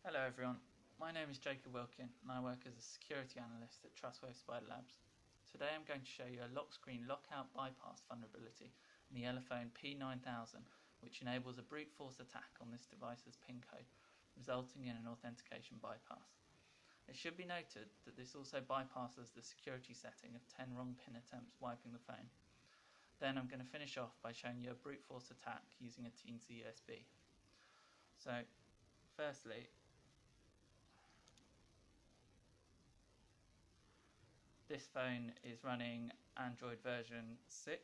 Hello everyone, my name is Jacob Wilkin and I work as a security analyst at Trustwave Spider Labs. Today I'm going to show you a lock screen lockout bypass vulnerability in the Elephone P9000, which enables a brute force attack on this device's PIN code, resulting in an authentication bypass. It should be noted that this also bypasses the security setting of 10 wrong PIN attempts wiping the phone. Then I'm going to finish off by showing you a brute force attack using a Teensy USB. So, firstly, this phone is running Android version 6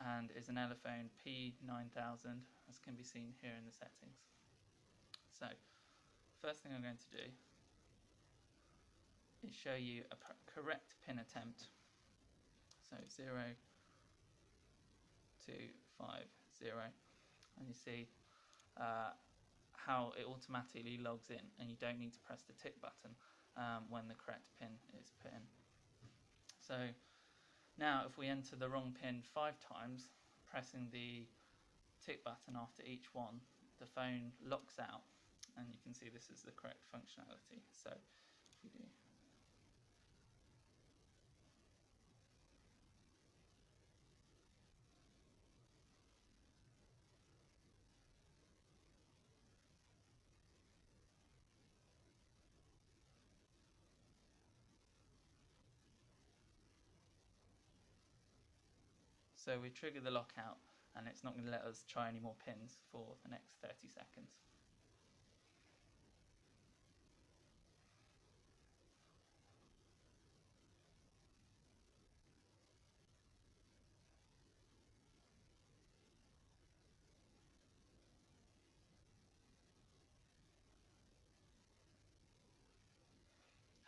and is an Elephone P9000, as can be seen here in the settings. So, first thing I'm going to do is show you a correct pin attempt. So 0, 2, 5, 0, and you see how it automatically logs in, and you don't need to press the tick button when the correct pin is put in. So now if we enter the wrong pin 5 times, pressing the tick button after each one, the phone locks out, and you can see this is the correct functionality. So if we do So we trigger the lockout, and it's not going to let us try any more pins for the next 30 seconds.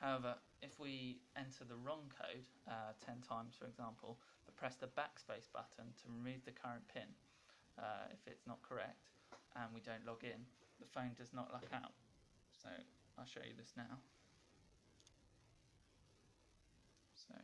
However, if we enter the wrong code 10 times, for example, but press the backspace button to remove the current pin, if it's not correct, and we don't log in, the phone does not lock out. So I'll show you this now. So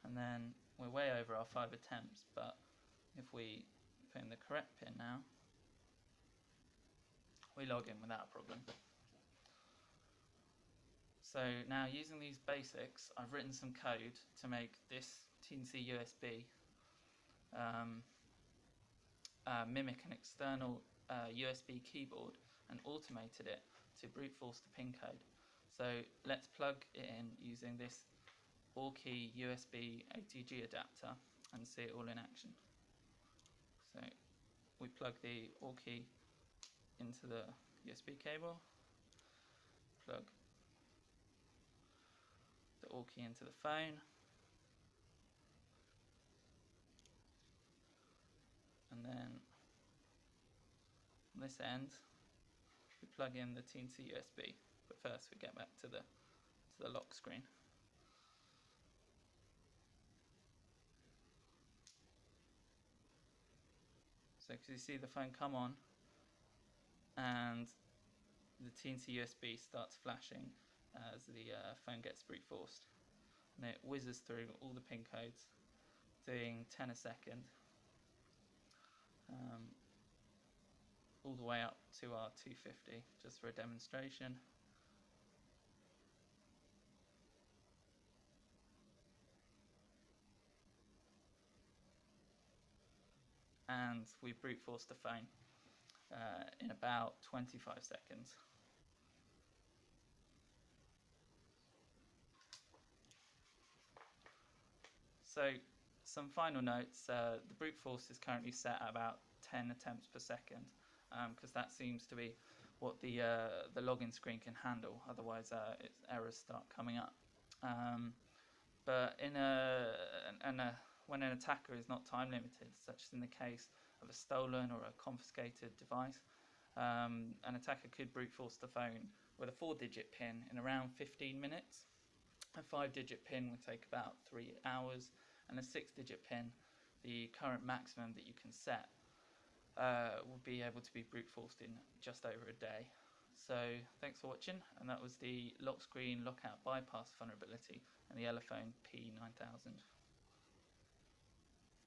and then we're way over our 5 attempts, but if we put in the correct pin now, we log in without a problem. So now, using these basics, I've written some code to make this Teensy USB mimic an external USB keyboard, and automated it to brute force the pin code. So let's plug it in using this AllKey USB ATG adapter and see it all in action. So we plug the AllKey into the USB cable, plug the AllKey into the phone, and then on this end we plug in the Teensy USB. But first we get back to the lock screen. So as you see the phone come on, and the Teensy USB starts flashing as the phone gets brute forced, and it whizzes through all the pin codes, doing 10 a second, all the way up to our 250, just for a demonstration. And we brute forced the phone in about 25 seconds. So some final notes, the brute force is currently set at about 10 attempts per second, because that seems to be what the login screen can handle, otherwise its errors start coming up. But when an attacker is not time limited, such as in the case of a stolen or a confiscated device, An attacker could brute force the phone with a 4-digit PIN in around 15 minutes. A 5-digit PIN would take about 3 hours, and a 6-digit PIN, the current maximum that you can set, will be able to be brute forced in just over a day. So thanks for watching, and that was the lock screen lockout bypass vulnerability and the Elephone P9000.